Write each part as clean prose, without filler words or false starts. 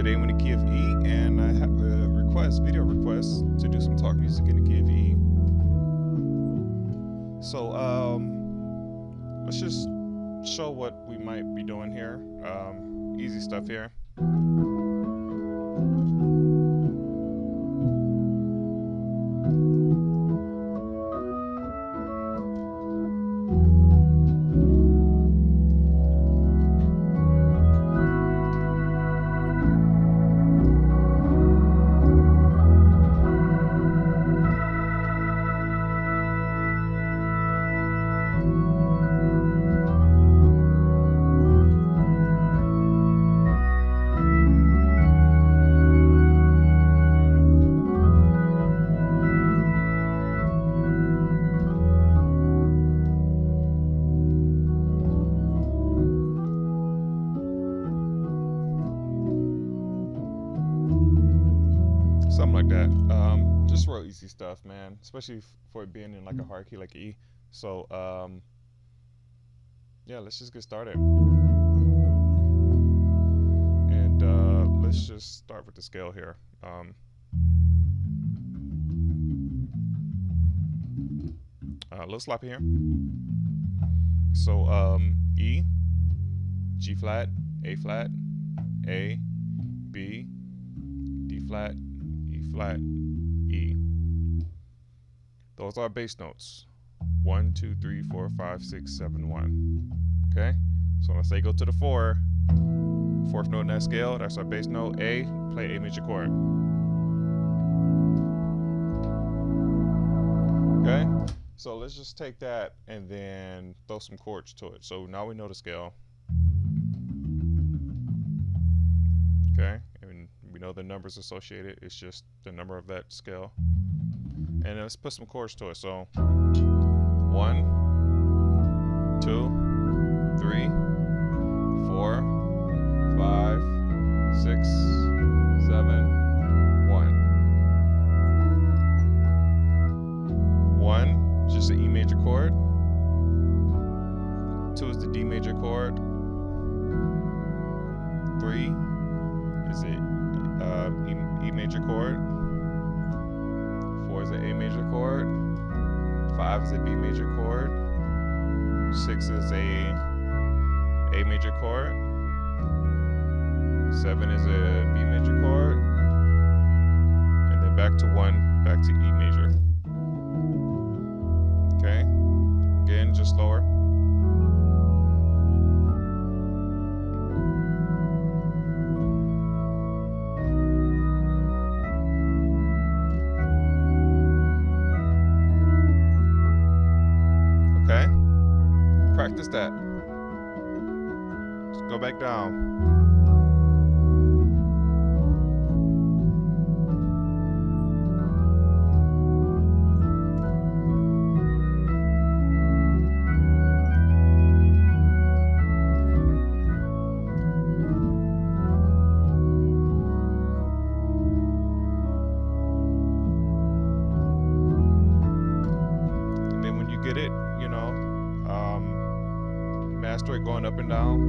Today I'm in the key of E, and I have a video request to do some talk music in the key of E. So let's just show what we might be doing here. Easy stuff here. Something like that. Just real easy stuff, man. Especially for it being in like a hard key like E. So yeah, let's just get started. And let's just start with the scale here. A little sloppy here. So E, G flat, A flat, A, B, D flat, E flat, E. Those are bass notes. 1, 2, 3, 4, 5, 6, 7, 1. Okay? So when I say go to the 4, fourth note in that scale, that's our bass note. A, play A major chord. Okay? So let's just take that and then throw some chords to it. So now we know the scale. Okay? And we know the numbers associated. It's just the number of that scale. And then let's put some chords to it. So 1, 2, 3, 4, 5, 6, 7, 1. 1, just an E major chord. 2 is the D major chord. 3 is it E major chord. 4 is an A major chord. 5 is a B major chord. 6 is a major chord. 7 is a B major chord. And then back to 1, back to E major. Okay? Again, just slower. Okay? Practice that. Just go back down. And then when you get it, you know, master it going up and down,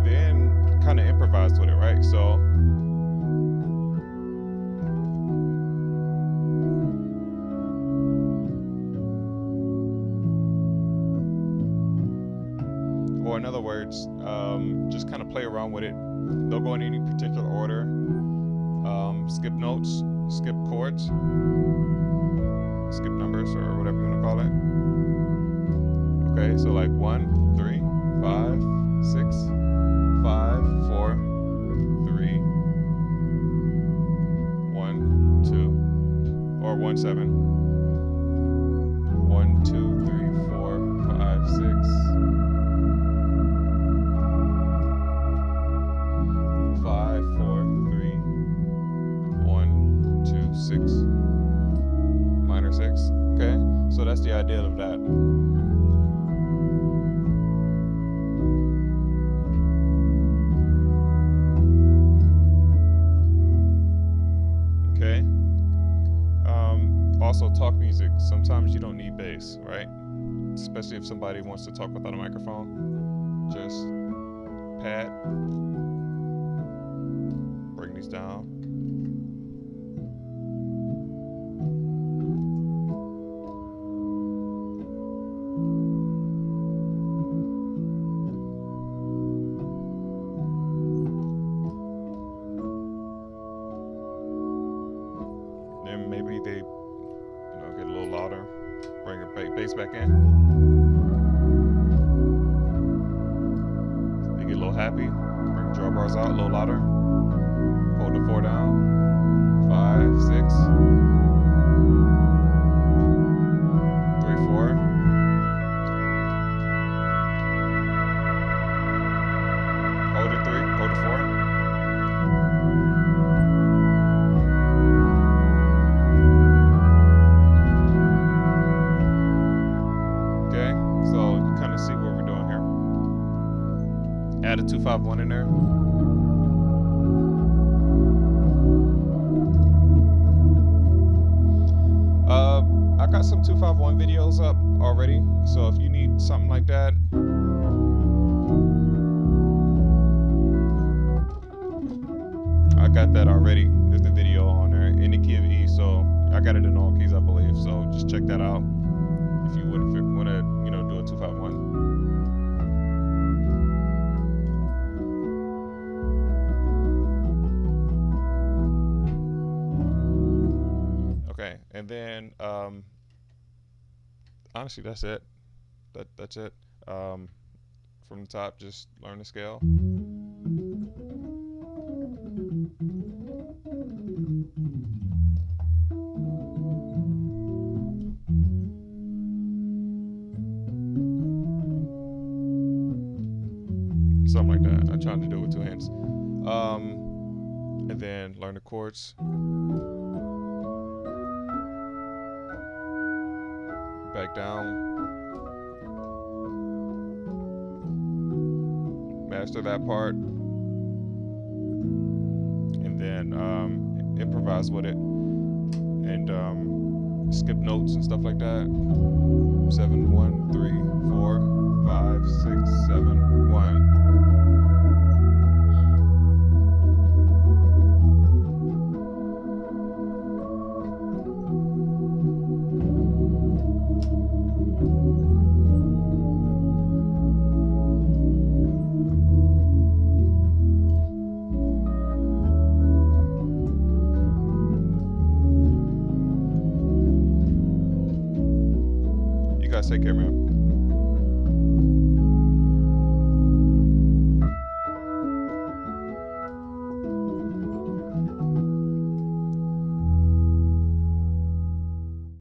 then kind of improvise with it, right? So or in other words, just kind of play around with it. Don't go in any particular order. Skip notes, skip chords, skip numbers, or whatever you want to call it. Okay, so like 1, 3, 5, 6, 5, 4, 3, 1, 2, or 1, 7. 1, 2, 3, 4, 5, 6. 5, 4, 3, 1, 2, 6, minor 6. Okay, so that's the idea of that. Okay. Also, talk music. Sometimes you don't need bass, right? Especially if somebody wants to talk without a microphone. Just pad. Bring these down. Then maybe they, get a little louder. Bring your bass back in. They get a little happy. Bring the draw bars out a little louder. Hold the 4 down. 5, 6, 3, 4. Hold it 3. Hold it 4. Okay, so you kind of see what we're doing here. Add a 2-5-1 in there. I got some 2-5-1 videos up already, so if you need something like that, I got that already. There's the video on there in the key of E, so I got it in all keys, I believe. So just check that out if you want to, do a 2-5-1. Okay, and then honestly, that's it. That's it. From the top, just learn the scale. Something like that. I'm trying to do it with 2 hands. And then learn the chords. Back down. Master that part. And then improvise with it. And skip notes and stuff like that. 7, 1, 3, 4, 5, 6, 7, 1. You guys take care, man.